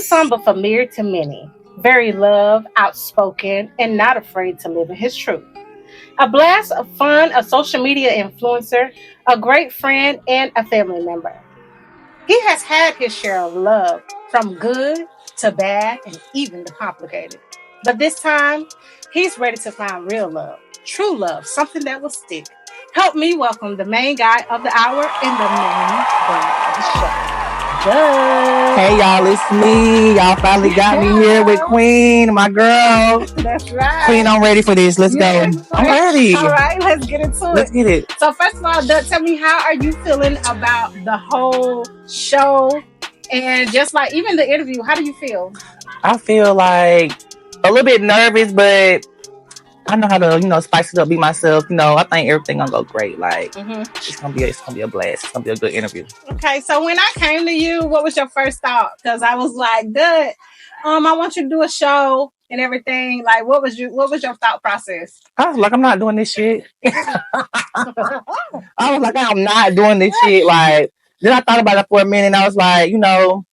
some but familiar to many. Very loved, outspoken, and not afraid to live in his truth. A blast of fun, a social media influencer, a great friend, and a family member. He has had his share of love, from good to bad and even the complicated. But this time, he's ready to find real love, true love, something that will stick. Help me welcome the main guy of the hour and the main girl of the show. Doug. Hey y'all, it's me. Y'all finally got me here with Queen, my girl. That's right. Queen, I'm ready for this. Let's go. I'm ready. All right, let's get into Let's it. get it. So first of all, Doug, tell me, how are you feeling about the whole show? And just like even the interview, how do you feel? I feel like a little bit nervous, but I know how to, spice it up, be myself. I think everything gonna go great. Like it's gonna be a blast. It's gonna be a good interview. Okay, so when I came to you, what was your first thought? Because I was like, Doug, I want you to do a show and everything. Like, what was your thought process? I was like, I'm not doing this shit. I was like, I'm not doing this shit. Like, then I thought about it for a minute and I was like,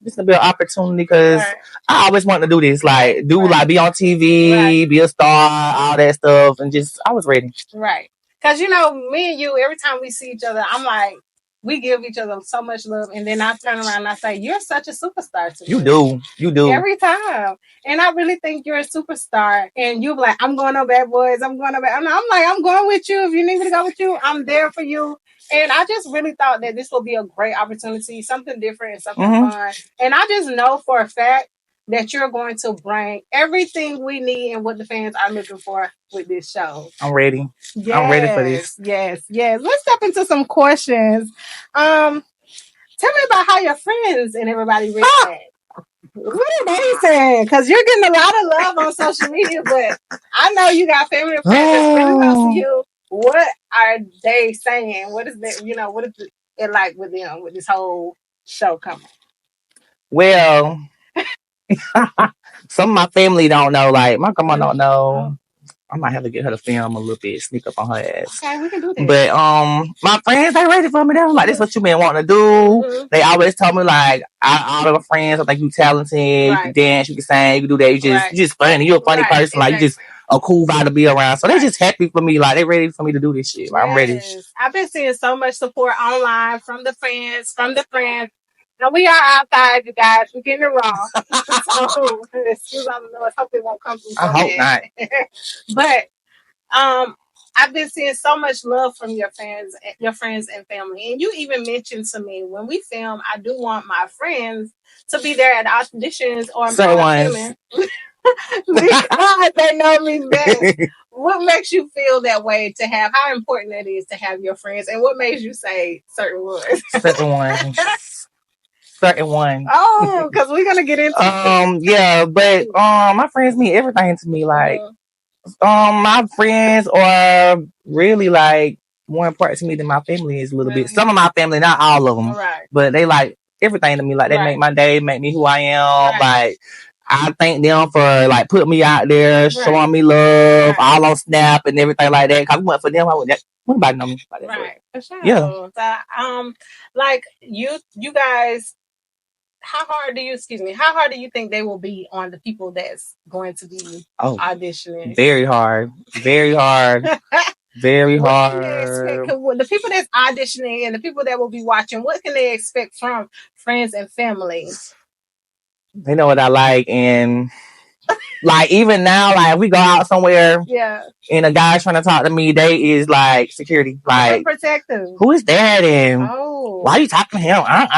this will be an opportunity because I always wanted to do this. Like, be on TV, be a star, all that stuff. And I was ready. Right. Because, me and you, every time we see each other, I'm like, we give each other so much love. And then I turn around and I say, you're such a superstar to me. You do. Every time. And I really think you're a superstar. And you're like, I'm going on Bad Boys. I'm going on Bad. I'm like, I'm going with you. If you need me to go with you, I'm there for you. And I just really thought that this will be a great opportunity, something different and something fun. And I just know for a fact that you're going to bring everything we need and what the fans are looking for with this show. I'm ready. Yes, I'm ready for this. Yes. Let's step into some questions. Tell me about how your friends and everybody react. What are they saying? Because you're getting a lot of love on social media, but I know you got family and friends that's really close to you. What are they saying? What is that? What is it like with them with this whole show coming? Well, some of my family don't know. Like my grandma don't know. I might have to get her to film a little bit, sneak up on her ass. Okay, we can do that. But my friends, they ready for me. They was like, "This what you been wanting to do." They always told me like, all of my friends, I think you talented, you can dance, you can sing, you can do that. You just funny. You're a funny person. Like you just a cool vibe to be around. So they just happy for me. Like they ready for me to do this shit. Like, I'm ready. I've been seeing so much support online from the fans, from the friends. Now we are outside, you guys. We're getting it wrong. So excuse me, I hope it won't come through. I hope not. But I've been seeing so much love from your fans, your friends and family. And you even mentioned to me when we film, I do want my friends to be there at auditions or filming. Because they know me best. What makes you feel that way to have, how important it is to have your friends, and what makes you say certain words? Certain ones. Oh, because we're gonna get into yeah, but my friends mean everything to me. Like my friends are really like more important to me than my family is a little bit. Some of my family, not all of them, but they like everything to me. Like they make my day, make me who I am. Like I thank them for like putting me out there, showing me love, all on Snap and everything like that. Cause I went for them, I wouldn't. Nobody know me like that. Right, for sure. Yeah. So, like you guys, how hard do you think they will be on the people that's going to be auditioning? Very hard. Very hard. Very hard. The people that's auditioning and the people that will be watching, what can they expect from friends and family? They know what I like, and like even now, like we go out somewhere, and a guy's trying to talk to me, they is like security, like protective. Who is that? And why are you talking to him? And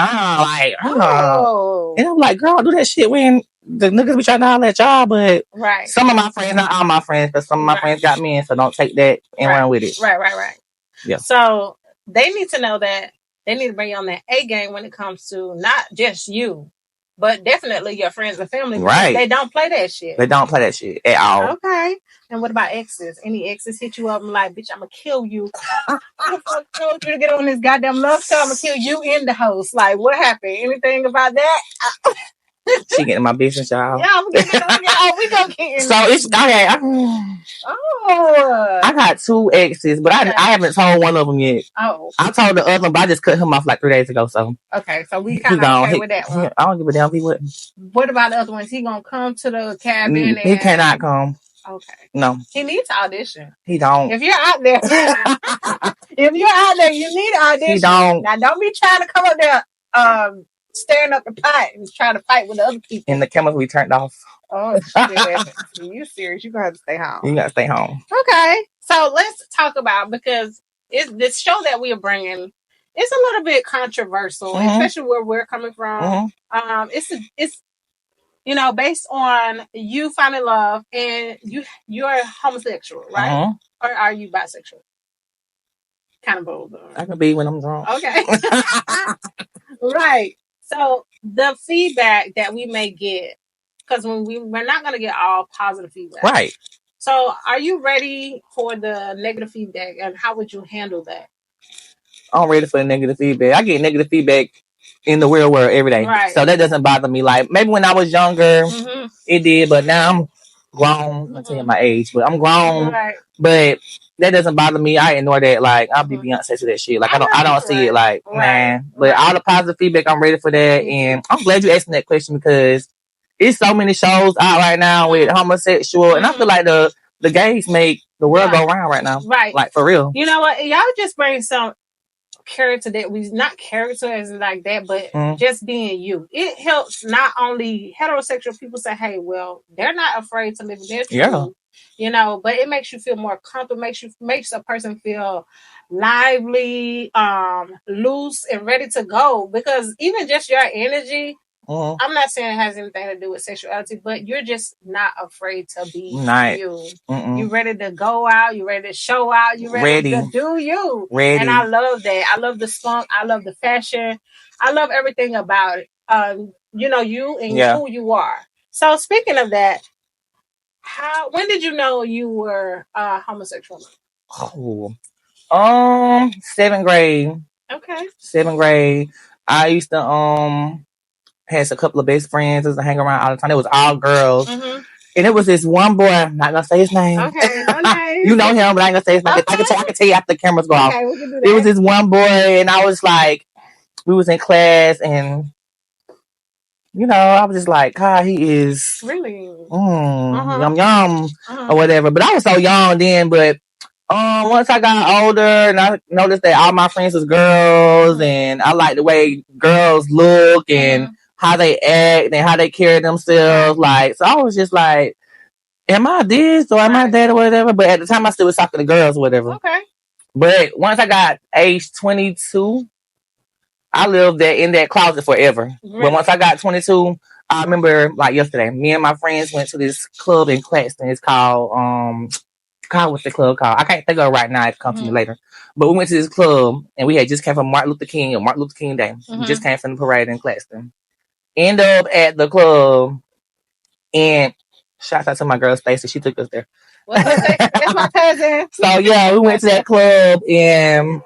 I'm like, girl, do that shit when the niggas be trying to holler at y'all, but some of my friends, not all my friends, but some of my friends got men, so don't take that and run with it. Right. Yeah. So they need to know that they need to bring you on that A game when it comes to not just you, but definitely your friends and family. Right. They don't play that shit. They don't play that shit at all. Okay. And what about exes? Any exes hit you up and like, bitch, I'm gonna kill you. I told you to get on this goddamn love show. I'm gonna kill you in the house. Like, what happened? Anything about that? She getting my business, y'all. Yeah, I'm getting it. We gonna get So it's okay. I got 2 exes, but I haven't told one of them yet. Oh, I told the other one, but I just cut him off like 3 days ago. So okay, so we kind of okay with that one. I don't give a damn if he would. What about the other ones? He gonna come to the cabin? He cannot come. Okay. No. He needs to audition. He don't. If you're out there, you need to audition. He don't. Now don't be trying to come up there staring up the pot and trying to fight with the other people. And the cameras we turned off. Oh shit. You serious? You're gonna have to stay home. You gotta stay home. Okay. So let's talk about, because this show that we are bringing, it's a little bit controversial, especially where we're coming from. It's based on you finding love and you're homosexual, right? Or are you bisexual? Kind of bold though. I can be when I'm drunk. Okay. Right. So the feedback that we may get, because we're not going to get all positive feedback. Right. So are you ready for the negative feedback, and how would you handle that? I'm ready for the negative feedback. I get negative feedback in the real world every day. Right. So that doesn't bother me. Like maybe when I was younger, it did, but now I'm grown. I'll tell you my age, but I'm grown. Right. But that doesn't bother me. I ignore that. Like I'll be Beyonce to that shit. Like I don't see it. Like man. But all the positive feedback, I'm ready for that. And I'm glad you asked me that question, because it's so many shows out right now with homosexual, and I feel like the gays make the world go round right now. Right. Like for real. You know what? Y'all just bring some character that we not character as like that, but just being you. It helps not only heterosexual people say, hey, well, they're not afraid to live in their truth. Yeah. But it makes you feel more comfortable, makes a person feel lively, loose and ready to go. Because even just your energy, I'm not saying it has anything to do with sexuality, but you're just not afraid to be you. You're ready to go out. You're ready to show out. You're ready to do you. And I love that. I love the spunk. I love the fashion. I love everything about it. You and who you are. So speaking of that, when did you know you were homosexual? Oh, 7th grade. Okay. 7th grade. I used to has a couple of best friends that hang around all the time. It was all girls. And it was this one boy, I'm not gonna say his name. Okay. You know him, but I ain't gonna say his name. Okay. I can tell you after the cameras go off. We can do that. It was this one boy, and I was like, we was in class, and I was just like, God, he is really yum or whatever. But I was so young then. But once I got older, and I noticed that all my friends was girls, and I like the way girls look and how they act and how they carry themselves. Like, so I was just like, am I this or am I that or whatever? But at the time, I still was talking to girls or whatever. Okay. But once I got age 22, I lived in that closet forever. Really? But once I got 22, I remember like yesterday, me and my friends went to this club in Claxton. It's called what's the club called? I can't think of it right now. It comes to me later. But we went to this club, and we had just came from Martin Luther King Day. We just came from the parade in Claxton. End up at the club, and shout out to my girl Stacy. She took us there. That's my cousin. So yeah, we went to that club, and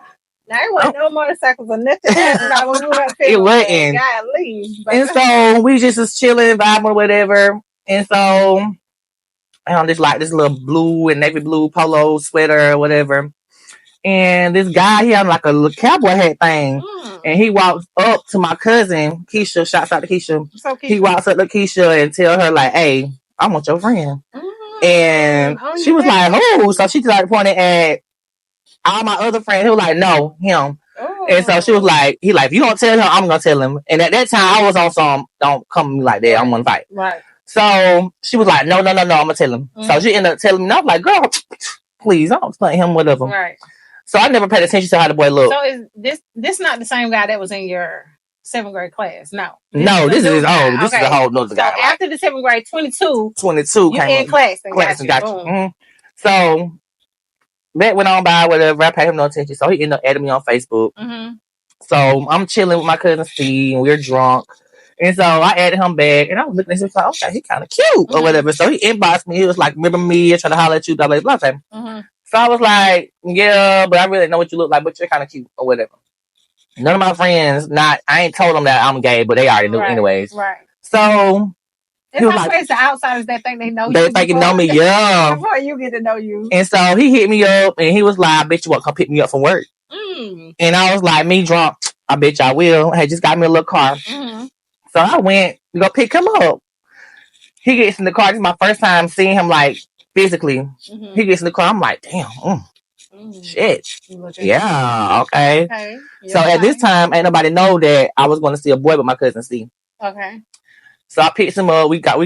now it wasn't no motorcycles or nothing. It wasn't. And so we just was chilling, vibing or whatever. And so I just like this little blue and navy blue polo sweater or whatever. And this guy, he had like a little cowboy hat thing. And he walks up to my cousin, Keisha. Shouts out to Keisha. So he walks up to Keisha and tell her like, hey, I want your friend. And she was like, who? So she started pointing at all my other friends. He was like, no, him. And so she was like, if you don't tell him, I'm going to tell him. And at that time, I was on some, don't come to me like that. I'm going to fight. Right. So she was like, no, I'm going to tell him. So she ended up telling me, and I was like, girl, please, don't explain him, whatever. Right. So I never paid attention to how the boy looked. So is this not the same guy that was in your 7th grade class? No. This is This is a whole nother guy. So after the 7th grade, 22 you in class and got you. So that went on by, whatever. I paid him no attention. So he ended up adding me on Facebook. So I'm chilling with my cousin Steve, and we were drunk. And so I added him back, and I was looking at him like, okay, he kind of cute or whatever. So he inboxed me. He was like, remember me? I tried to holler at you, blah, blah, blah. So I was like, yeah, but I really know what you look like, but you're kind of cute or whatever. None of my friends, I ain't told them that I'm gay, but they already knew anyways. Right. So it's always the outsiders that think they know you. They think they know me, yeah. Before you get to know you. And so he hit me up and he was like, I bet you won't come pick me up from work. And I was like, me drunk, I bet y'all will. Had just got me a little car. So I went to go pick him up. He gets in the car. This is my first time seeing him like physically. He gets in the car. I'm like, damn, shit. Yeah, okay. So at this time, ain't nobody know that I was going to see a boy with my cousin C. Okay. So I picked him up. We talk,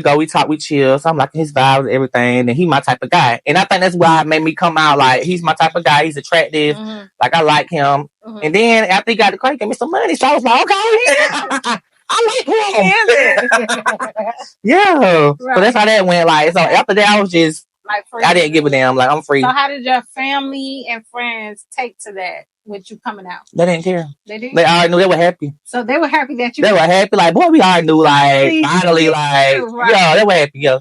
we chill. So I'm like his vibes and everything. And he my type of guy. And I think that's why it made me come out like he's my type of guy. He's attractive. Like I like him. And then after he got the car, he gave me some money. So I was like, okay. I like him. Yeah. Right. So that's how that went. Like, so after that, I was just like, I didn't give a damn. Like, I'm free. So how did your family and friends take to that with you coming out? They didn't care. They didn't? They already knew. They were happy. So they were happy that you... They were happy. Like, boy, we already knew. Like, finally, like, right. Yeah, they were happy. Yeah.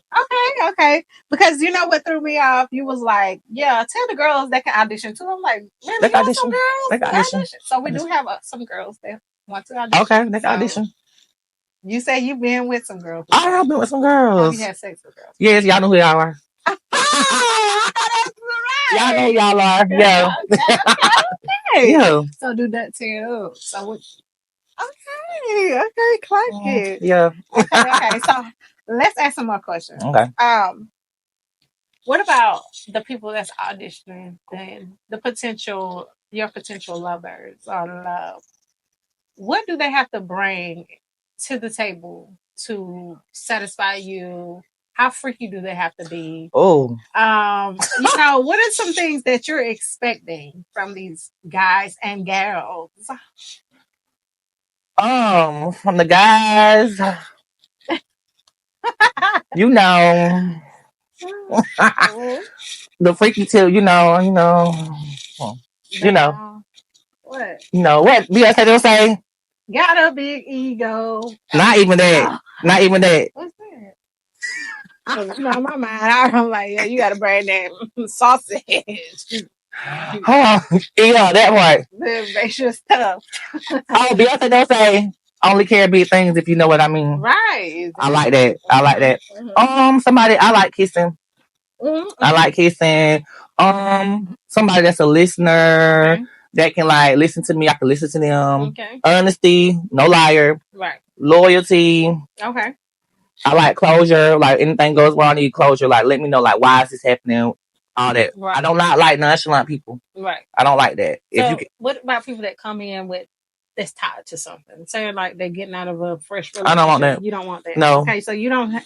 Okay. Because you know what threw me off? You was like, yeah, tell the girls they can audition too. I'm like, man, they got some girls. They can audition. So we do have some girls that want to audition. Okay, they can audition. You say you've been with some girls. I have been with some girls. Have you had sex with girls? Yes, y'all know who y'all are. Y'all know y'all are. Yeah. Okay. Yeah. So do that too. So what? Okay, Clark it. Yeah. Okay. So let's ask some more questions. Okay. What about the people that's auditioning and your potential lovers or love? What do they have to bring to the table to satisfy you? How freaky do they have to be? Oh. What are some things that you're expecting from these guys and girls? From the guys, the freaky too, What? What Beyonce don't say? Got a big ego. Not even that. Not even that. What's that? My mind, I'm like, yeah, you got to bring that sausage. Yeah, that part. The extra stuff. Beyonce don't say only care big things if you know what I mean. Right. I like that. I like that. Somebody I like kissing. I like kissing. Somebody that's a listener that can like listen to me. I can listen to them. Okay. Honesty, no liar. Right. Loyalty. Okay. I like closure. Like anything goes wrong, I need closure. Like let me know. Like why is this happening? All that. Right. I don't like nonchalant people. Right. I don't like that. So what about people that come in with that's tied to something? Saying like they're getting out of a fresh relationship. I don't want that. You don't want that. No. Okay, so you don't.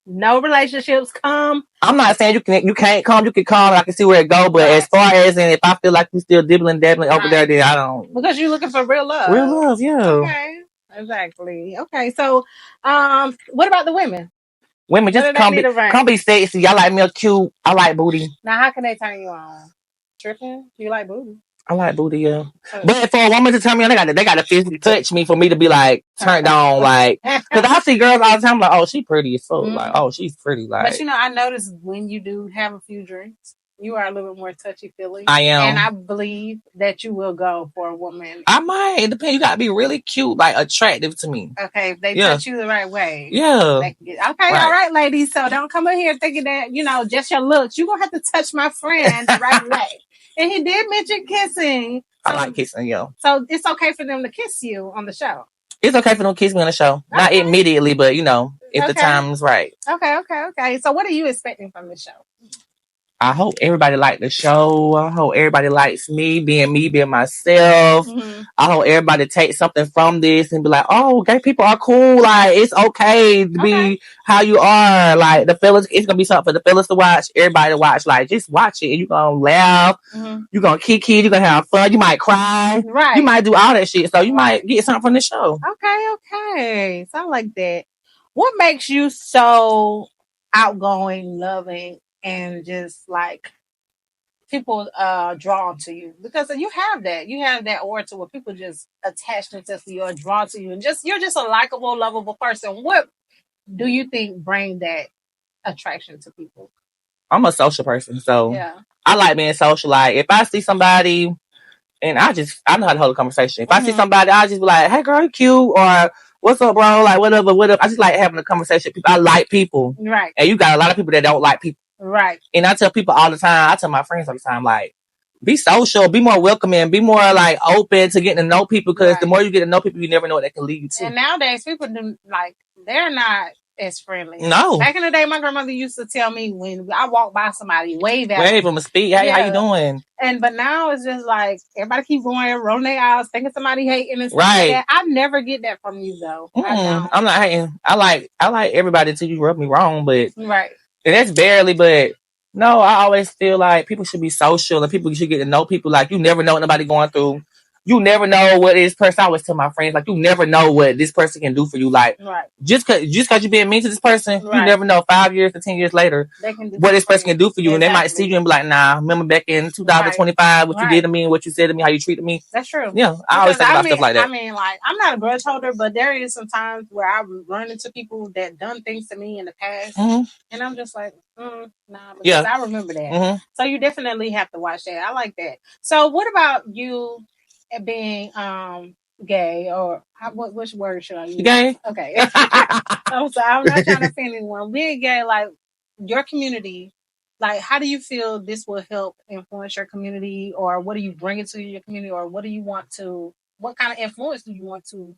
No relationships come. I'm not saying you can't come. You can come. I can see where it go. But as far as if I feel like you still dabbling over there, then I don't. Because you're looking for real love. Real love, yeah. Okay. Exactly. Okay. So, what about the women? Women just come be sexy. I like milk cute. I like booty. Now, how can they turn you on? Tripping? You like booty? I like booty, yeah. But for a woman to turn me on, they got to physically touch me for me to be like turned on, like because I see girls all the time like, oh, she pretty as fuck, like, oh, she's pretty, like. But I noticed when you do have a few drinks, you are a little bit more touchy feely. I am, and I believe that you will go for a woman. I might. It depends. You got to be really cute, like attractive to me. Okay, if they touch you the right way. Yeah. Okay, all right, ladies. So don't come in here thinking that just your looks. You're gonna have to touch my friend the right way. And he did mention kissing. So, I like kissing, yo. So it's okay for them to kiss you on the show. It's okay for them to kiss me on the show. Okay. Not immediately, but if the time's right. Okay. So what are you expecting from the show? I hope everybody liked the show. I hope everybody likes me being myself. Mm-hmm. I hope everybody takes something from this and be like, oh, gay people are cool. Like, it's okay to be how you are. Like, the fellas, it's going to be something for the fellas to watch, everybody to watch. Like, just watch it and you're going to laugh. Mm-hmm. You're going to kiki. You're going to have fun. You might cry. Right. You might do all that shit. So you might get something from the show. Okay. Sound like that. What makes you so outgoing, loving, and just like people drawn to you? Because you have that aura to where people just attach themselves to you or drawn to you, and you're just a likable, lovable person. What do you think bring that attraction to people? I'm a social person, so I like being social. Like if I see somebody and I know how to hold a conversation. If I see somebody, I just be like, hey girl, you cute, or what's up, bro? Like, whatever, whatever. I just like having a conversation. I like people. Right. And you got a lot of people that don't like people. Right. And I tell people all the time, I tell my friends all the time, like, be social, be more welcoming, be more like open to getting to know people, because the more you get to know people, you never know what that can lead you to. And nowadays, people do like they're not as friendly. No. Back in the day, my grandmother used to tell me when I walk by somebody, wave at them, speak. Hey, how you doing? But now it's just like everybody keep going, rolling their eyes, thinking somebody hating and stuff like that. I never get that from you though. I'm not hating. I like everybody till you rub me wrong, but right. And that's barely, but no, I always feel like people should be social and people should get to know people. Like, you never know what nobody going through. You never know what this person. I always tell my friends, like, you never know what this person can do for you. Like, just cause you're being mean to this person, you never know 5 years to 10 years later what this person can do for you. And they might see you and be like, nah, remember back in 2025 what you did to me and what you said to me, how you treated me. That's true. Yeah, I always think about stuff like that. I mean, like, I'm not a grudge holder, but there is some times where I've run into people that done things to me in the past, and I'm just like, nah, because I remember that. So you definitely have to watch that. I like that. So what about you being gay, or which word should I use? Gay. Okay. I'm not trying to offend anyone. Being gay, like your community, like how do you feel this will help influence your community, or what do you bring into your community, or what kind of influence do you want to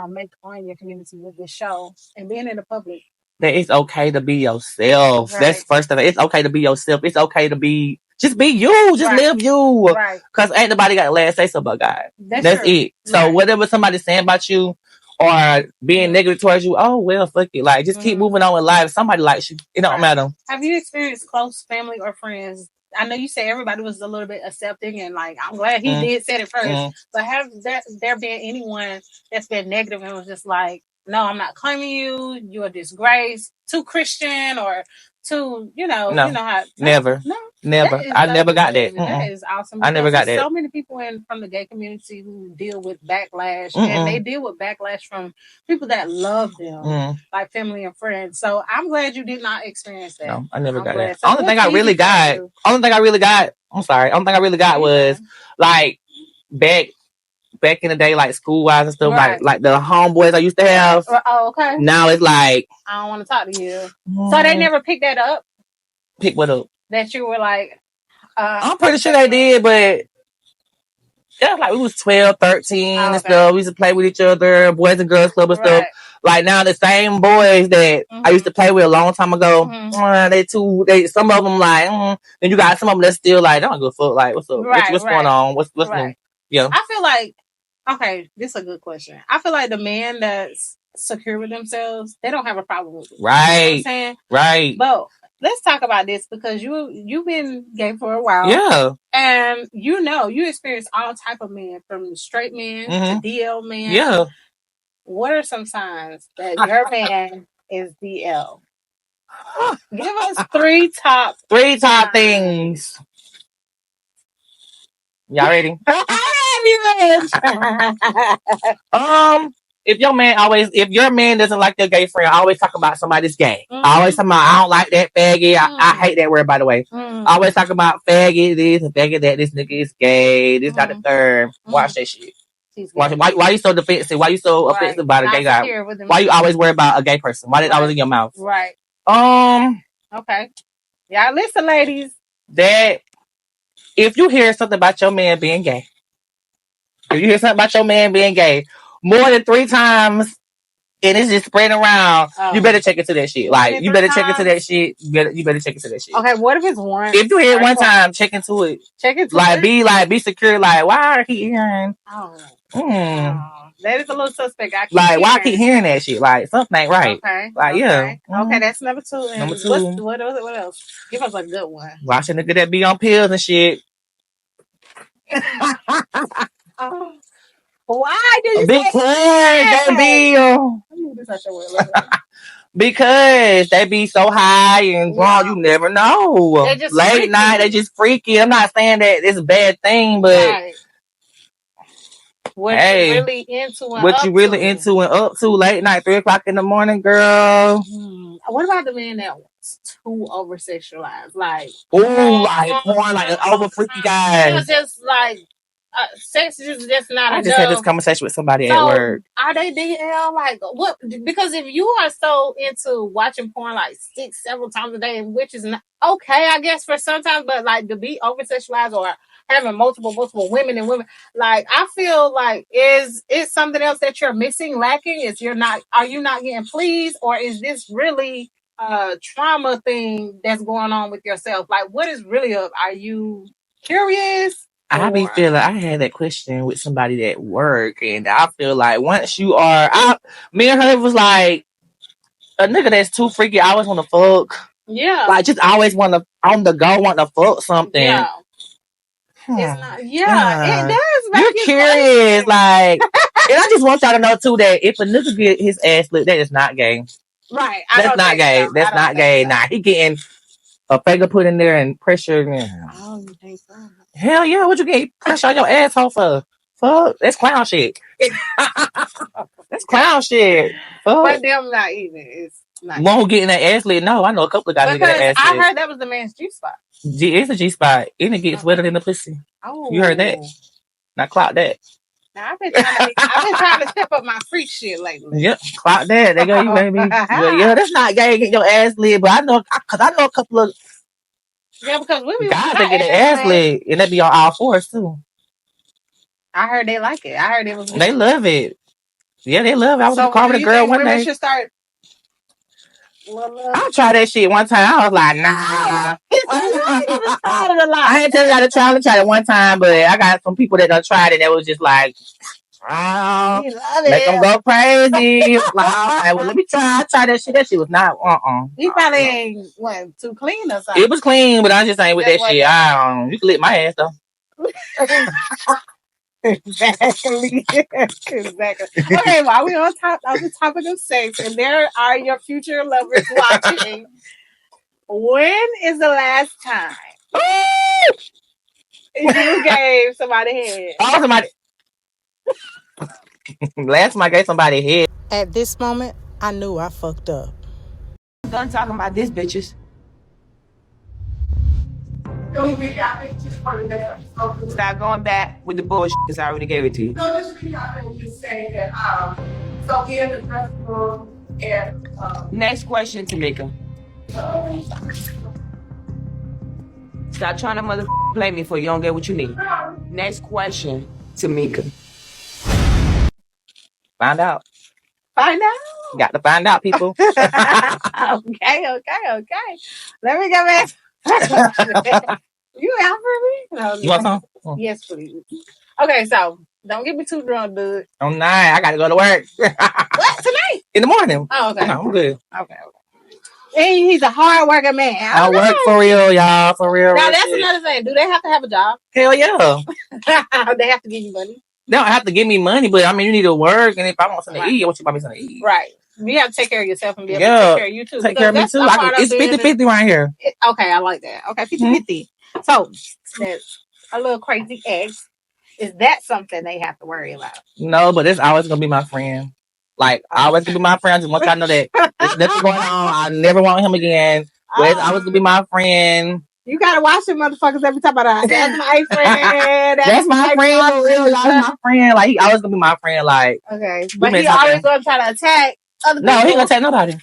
make on your community with this show and being in the public? That it's okay to be yourself. Right. That's first thing. It's okay to be yourself. It's okay to be just you. Just live you. Right. Because ain't nobody got the last say so about God. That's it. So whatever somebody's saying about you or being negative towards you, oh well, fuck it. Like just keep moving on with life. Somebody likes you. It don't matter. Have you experienced close family or friends? I know you said everybody was a little bit accepting, and like I'm glad he did say it first. But have there been anyone that's been negative and was just like, no, I'm not claiming you. You're a disgrace. Too Christian or too, you know how. Never. I never got that. That is awesome. I never got that. So many people from the gay community who deal with backlash, and they deal with backlash from people that love them, like family and friends. So I'm glad you did not experience that. No, I never got that. So only thing I really got. I'm sorry. Only thing I really got was like back in the day, like school wise and stuff, like the homeboys I used to have. Oh, okay. Now it's like I don't want to talk to you. So they never picked that up. Pick what up? That you were like. I'm pretty sure they did, but yeah, like we was 12, 13 and stuff. We used to play with each other, boys and girls club and stuff. Like now, the same boys that I used to play with a long time ago, some of them like, then you got some of them that's still like, don't give a fuck. Like, what's up? What's going on? What's new? Yeah. I feel like, okay, this is a good question. I feel like the man that's secure with themselves, they don't have a problem with it. Right. You know what I'm saying? Right. But let's talk about this because you've been gay for a while. Yeah. And you experience all type of men, from straight men to DL men. Yeah. What are some signs that your man is DL? Give us three top things. Y'all ready? If your man doesn't like your gay friend, I always talk about somebody's gay. I always talk about, I don't like that faggot. I hate that word, by the way. I always talk about faggot this and faggot that. This nigga is gay. This not the third. Watch that shit. Watch it. Why you so defensive? Why you so offensive about a gay guy? Why you always worry about a gay person? Why that always in your mouth? Right. Okay. Y'all listen, ladies. That if you hear something about your man being gay, more than 3 times, and it's just spreading around, you better check into that shit. Like, you better check into that shit. You better check into that shit. Okay, what if it's one? If you hear it one time, check into it. Be secure. Like, why are he hearing? That is a little suspect. Why I keep hearing that shit? Like, something ain't right. Okay. Like, yeah. Okay, that's number 2. And number 2. What else? Give us a good one. Watch a nigga that be on pills and shit. Why do you because they be so high and drunk, you never know. Late night, they just freaky. I'm not saying that it's a bad thing, but what you really into and up to late night, 3:00 in the morning, girl. What about the man that wants too over sexualized? Like, like porn, like over freaky guys. Just like, sex is just not I enough. just had this conversation with somebody at work. Are they DL? Like, what? Because if you are so into watching porn like several times a day, which is not okay, I guess, for sometimes, but like to be over sexualized or having multiple women and women, like, I feel like is something else that you're missing, lacking? Are you not getting pleased, or is this really a trauma thing that's going on with yourself? Like, what is really up? Are you curious? I be feeling I had that question with somebody at work, and I feel like once you are out, me and her was like a nigga that's too freaky. I always want to fuck. Yeah, like just always want to on the go, want to fuck something. Yeah. It's not. Yeah, it does. You're curious, like, and I just want y'all to know too that if a nigga get his ass lit, that is not gay. Right. That's not gay. That's not gay. Nah, he getting a finger put in there and pressure. Oh, you think so? Hell yeah! What you get pressure on your asshole for? Fuck, that's clown shit. That's clown shit. Fuck. But them not even. It's not. Won't get in that ass lit. No, I know a couple of guys that get that ass lit. I heard that was the man's G spot. It's a G spot, and it gets wetter than the pussy. Oh, you heard that? Now clock that. Now, I've been trying to step up my freak shit lately. Yep, clock that. They go, you baby. Yeah, that's not gay. Get your ass lit, but I know a couple of because we guys that get their ass lit, and they be on all fours too. I heard they like it. I heard it was. They love it. Yeah, they love it. I was in the car with a girl one day. Should start. I tried that shit one time. I was like, nah. I had to tell you to try it one time, but I got some people that done tried it that was just like, oh, make them go crazy. Like, well, let me try. I tried that shit. That shit was not, You probably ain't went too clean or something. It was clean, but I just ain't with that shit. You can lick my ass though. Exactly. Okay, while we're on the topic of sex, and there are your future lovers watching, when is the last time you gave somebody head? Oh, somebody. Last time I gave somebody head. At this moment, I knew I fucked up. I'm done talking about this, bitches. Stop going back with the bullshit because I already gave it to you. No, this week I'm just saying that, so in the dressing room and, Next question, Tamika. Stop trying to play me for you don't get what you need. Next question, Tamika. Find out. Find out. Got to find out, people. Okay. Let me go back. You out for me? No, you want some? Yes, please. Okay, so don't get me too drunk, dude. I'm not. I got to go to work. What? Tonight? In the morning. Oh, okay. No, I'm good. Okay. And he's a hard working man. I work for real, y'all. For real. Now, that's another thing. Do they have to have a job? Hell yeah. They have to give you money? They don't have to give me money, but I mean, you need to work. And if I want something to eat, I want you to buy me something to eat. Right. You have to take care of yourself and be able to take care of you too. Take care of me too. It's 50-50 right here. Okay, I like that. Okay, 50-50. So, that's a little crazy ex. Is that something they have to worry about? No, but it's always going to be my friend. Like, always going to be my friend. I just want y'all to know that there's nothing going on. I never want him again. But it's always going to be my friend. You gotta watch them motherfuckers every time. That's my friend. That's my friend for real. Y'all is my friend. Like, he always gonna be my friend. Like, okay, but he always gonna try to attack other people. No, he gonna attack nobody.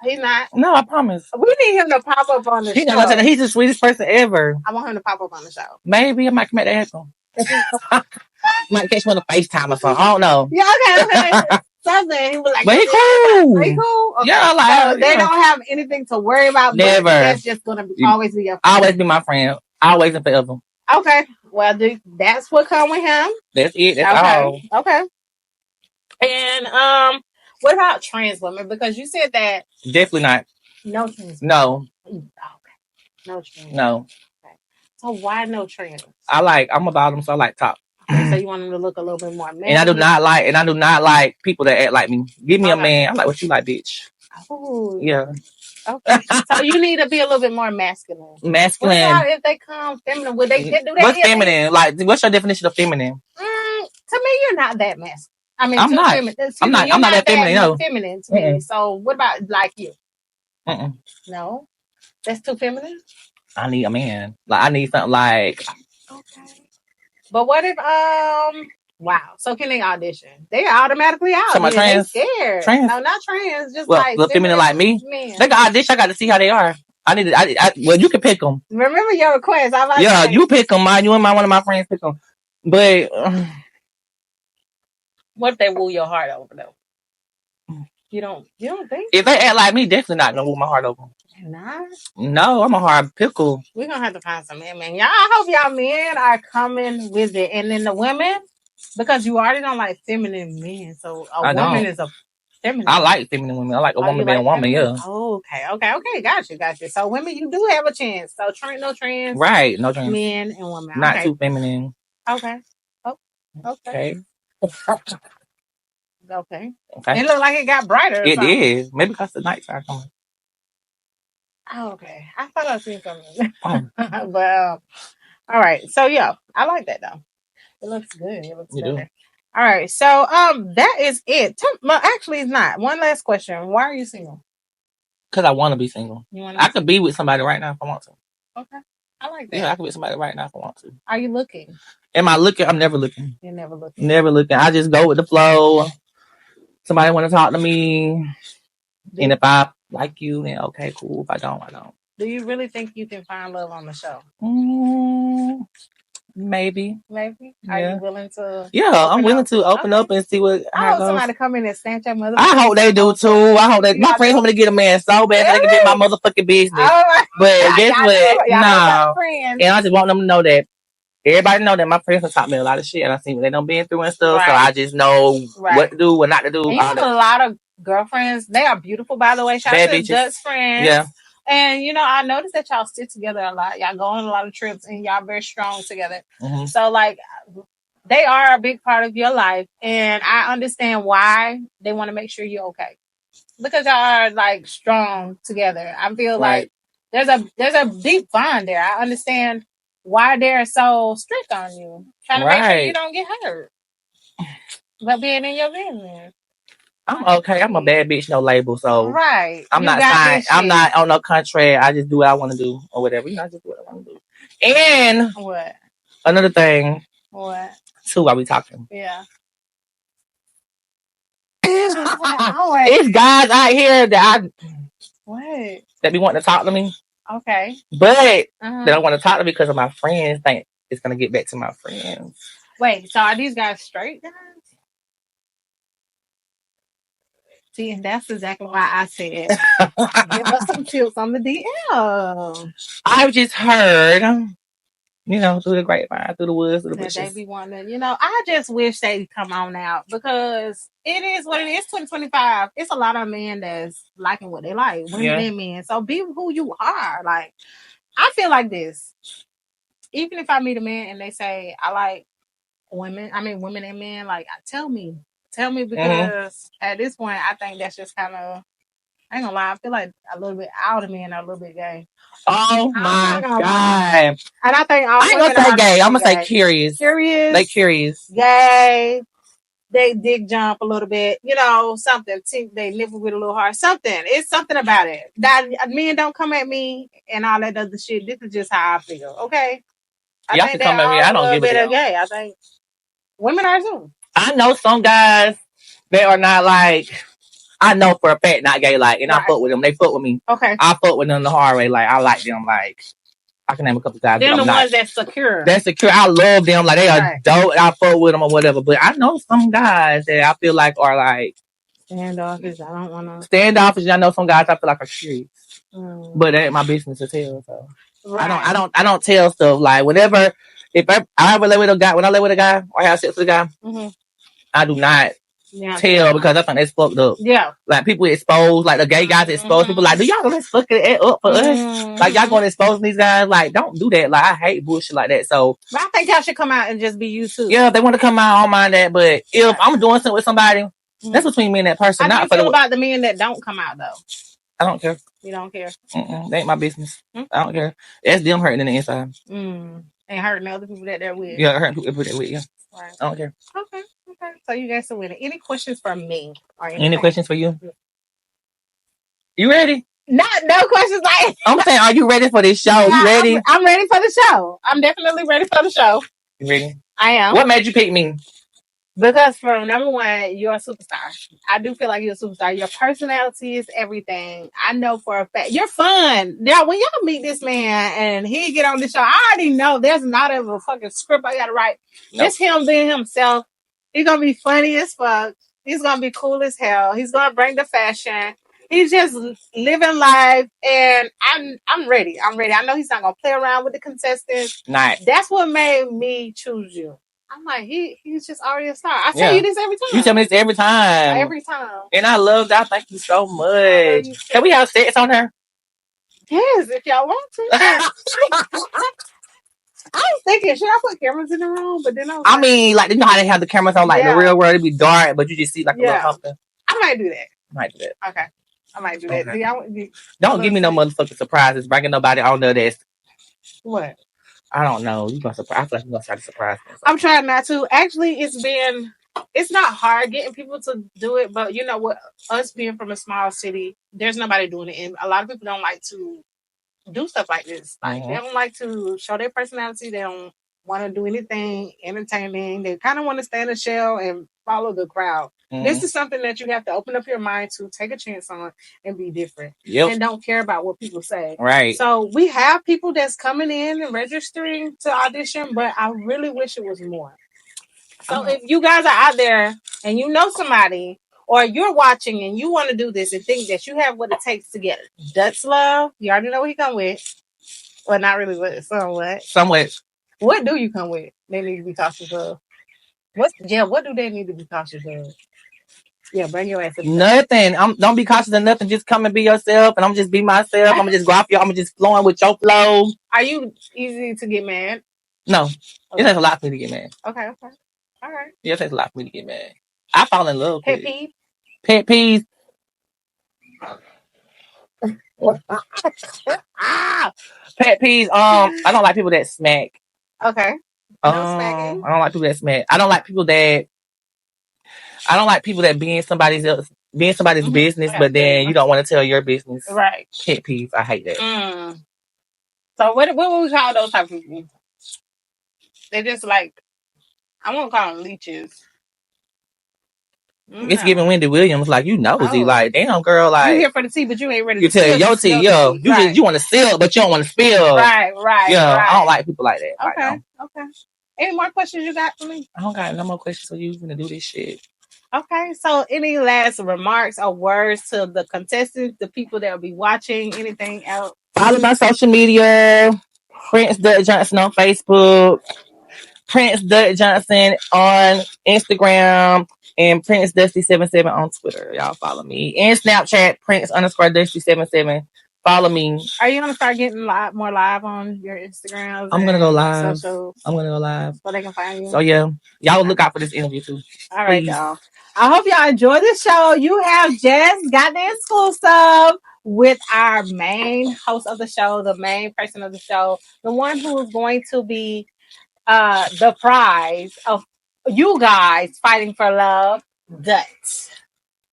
He's not. No, I promise. We need him to pop up on the show. He's the sweetest person ever. I want him to pop up on the show. Maybe I might come at that happen. Might catch him on a FaceTime or something. I don't know. Yeah, okay. Something. He was like, but he cool. He cool? Okay. Yeah, like, they don't have anything to worry about. Never. That's just gonna always be your friend. Always be my friend. Always and forever. Okay. Well, that's what come with him. That's it. That's all. Okay. And what about trans women? Because you said that definitely not. No trans. No. Okay. No trans. No. Okay. So why no trans? I'm about them, so I like top. Okay, so you want them to look a little bit more man. And I do not like people that act like me. Give me a man. I like what you like, bitch. Oh. Yeah. Okay. So you need to be a little bit more masculine. Masculine. What about if they come feminine? Would they do that? What's feminine? Like, what's your definition of feminine? To me, you're not that masculine. I mean, I'm not. I'm not that feminine. No. Feminine to me. So what about like you? No, that's too feminine. I need a man. Like, I need something like. Okay. But what if wow? So can they audition? They automatically out. So my Then they trans, scared. trans. No, not trans. Just Well, like the feminine like me, men. they got audition. I got to see how they are. Well, you can pick them. Remember your request. I like. Yeah, you pick them. You and one of my friends pick them. But what if they woo your heart over though? You don't think? If they act like me, definitely not gonna woo my heart over. Not? No, I'm a hard pickle. We're gonna have to find some men, man. Y'all, I hope y'all men are coming with it. And then the women, because you already don't like feminine men. So a woman is a feminine. I like feminine women. I like a woman being a woman, yeah. Oh, okay. Got you. So women, you do have a chance. So no trans. Right, no trans. Men and women. Not too feminine. Okay. Oh, okay. Okay. It looked like it got brighter. It did. Maybe because the nights are coming. Oh, okay. I thought I seen something. But all right. So yeah, I like that though. It looks good. It looks better. All right. So that is it. Well, actually, it's not. One last question. Why are you single? Because I want to be single. I could be with somebody right now if I want to. Okay. I like that. Yeah, I could be with somebody right now if I want to. Are you looking? Am I looking? I'm never looking. You're never looking. Never looking. I just go with the flow. Somebody want to talk to me. And if I like you, then okay, cool. If I don't, I don't. Do you really think you can find love on the show? Maybe. Are you willing to? Yeah, I'm willing to open up and see what. I hope somebody come in and snatch your mother. I hope they do too. I hope that my friends want me to get a man so bad they can get my motherfucking business. But guess what? No. And I just want them to know that everybody know that my friends have taught me a lot of shit, and I see what they done been through and stuff. Right. So I just know what to do, what not to do. And you have a lot of girlfriends. They are beautiful, by the way. Shout out to Dutch friends. Yeah. And I noticed that y'all stick together a lot. Y'all go on a lot of trips, and y'all very strong together. Mm-hmm. So like, they are a big part of your life, and I understand why they want to make sure you're okay, because y'all are like strong together. I feel like there's a deep bond there. I understand why they're so strict on you, trying to make sure you don't get hurt, but being in your business. I'm okay. I'm a bad bitch, no label. So I'm not signed. I'm not on no contract. I just do what I want to do or whatever. I just do what I want to do. And what? Another thing. What? Too, while we talking. Yeah. It's guys out here that be wanting to talk to me. Okay. But they don't want to talk to me because of my friends think it's gonna get back to my friends. Wait, so are these guys straight guys? See, and that's exactly why I said give us some tips on the DM. I've just heard, through the grapevine, through the woods, through the bushes. They be wanting to, I just wish they'd come on out, because it is what it is. 2025. It's a lot of men that's liking what they like, women and men. So be who you are. Like, I feel like this. Even if I meet a man and they say I like women and men, like, tell me, because at this point, I think that's just kind of, I ain't gonna lie, I feel like a little bit out of men are a little bit gay. Oh my God. And I think I ain't gonna say gay. I'm gonna say curious. They curious. Gay. They dick jump a little bit. Something. They nipple with a little hard. Something. It's something about it. That men don't come at me and all that other shit. This is just how I feel. Okay? Y'all can come at me. I don't give a damn. Gay. I think women are too. I know some guys, they are not like, I know for a fact not gay, like, and I fuck with them. They fuck with me. Okay. I fuck with them the hard way. Like, I like them. Like, I can name a couple guys. They're the ones that's secure. That's secure. I love them. Like, they are dope. I fuck with them or whatever. But I know some guys that I feel like are like standoffish. I don't want to standoffish. I know some guys I feel like are curious. But that ain't my business to tell. So I don't tell stuff. Like, whenever, if I ever lay with a guy, when I lay with a guy or have sex with a guy, I do not tell, because I think that's fucked up. Yeah. Like, people expose, like the gay guys expose people. Like, do y'all gonna fuck it up for us? Like, y'all gonna expose these guys? Like, don't do that. Like, I hate bullshit like that. So, but I think y'all should come out and just be you too. Yeah, if they want to come out, I don't mind that. But if I'm doing something with somebody, that's between me and that person. How do you feel about the men that don't come out though? I don't care. You don't care? That ain't my business. I don't care. That's them hurting in the inside. And hurting other people that they're with. Yeah, hurting people they're with. Yeah. Right. I don't care. Okay. So you guys are winning. Any questions for me? Any questions for you? You ready? No questions. Like, I'm saying, are you ready for this show? You ready? I'm ready for the show. I'm definitely ready for the show. You ready? I am. What made you pick me? Because for number one, you're a superstar. I do feel like you're a superstar. Your personality is everything. I know for a fact you're fun. Now, when y'all meet this man and he get on the show, I already know there's not a fucking script I gotta write. Nope. Just him being himself. He's gonna be funny as fuck. He's gonna be cool as hell. He's gonna bring the fashion. He's just living life, and I'm ready. I'm ready. I know he's not gonna play around with the contestants. Nice. That's what made me choose you. I'm like, he's just already a star. I tell you this every time. You tell me this every time. Every time. And I love that. Thank you so much. Can we have sex on her? Yes, if y'all want to. I was thinking, should I put cameras in the room? But then I mean, like, you know how they have the cameras on, like, the real world, it'd be dark, but you just see, like, a little something. I might do that. Okay. I might do that. Okay. Don't give me no motherfucking surprises. Bringing nobody on there that's... What? I don't know. You gonna surprise? I feel like you're gonna try to surprise me. I'm trying not to. Actually, it's not hard getting people to do it, but you know what? Us being from a small city, there's nobody doing it, and a lot of people don't like to do stuff like this. Like they don't like to show their personality. They don't want to do anything entertaining. They kind of want to stay in the shell and follow the crowd. This is something that you have to open up your mind to, take a chance on, and be different. And don't care about what people say. Right. So we have people that's coming in and registering to audition, but I really wish it was more. So if you guys are out there and you know somebody, or you're watching and you want to do this and think that you have what it takes to get Dutch love, you already know what he come with. Well, not really, but somewhat. What do you come with? They need to be cautious of. What do they need to be cautious of? Yeah, bring your ass up. Nothing. Don't be cautious of nothing. Just come and be yourself, and I'm just be myself. I'm gonna just go off you. I'm just flowing with your flow. Are you easy to get mad? No, it takes a lot for me to get mad. Okay. All right. Yeah, it takes a lot for me to get mad. I fall in love. Pet peeve. Pet peeves. Pet peeves. I don't like people that smack. Okay. No smacking. I don't like people that smack. I don't like people that be in somebody's business, but then you don't want to tell your business. Right. Pet peeve. I hate that. So what would you call those type of people? They just like, I won't call them leeches. It's giving Wendy Williams like you nosy, like damn girl, like you here for the tea, but you ain't ready. You tell your tea, you want to sell, but you don't want to spill. Right. Yeah, I don't like people like that. Okay. Any more questions you got for me? I don't got no more questions for you. You're gonna do this shit. Okay, so any last remarks or words to the contestants, the people that will be watching, anything else? Follow my social media, Prince Dutch Johnson on Facebook, Prince Dutch Johnson on Instagram, and Prince Dusty77 on Twitter. Y'all follow me. And Snapchat, Prince_Dusty77. Follow me. Are you gonna start getting more live on your Instagrams? I'm gonna go live. Socials, I'm gonna go live so they can find you. So yeah, y'all look out for this interview too. All right, y'all. I hope y'all enjoy the show. You have just got the exclusive with our main host of the show, the main person of the show, the one who is going to be the prize of you guys fighting for love, Dutch.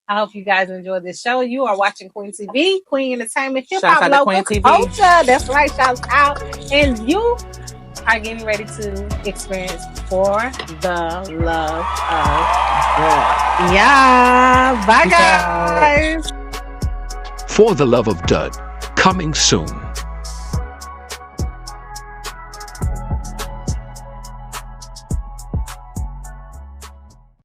I hope you guys enjoy this show. You are watching Queen TV, Queen Entertainment, Hip Hop Local Culture. That's right, shouts out. And you are getting ready to experience For the Love of Dud. Yeah, bye guys. For the Love of Dud, coming soon.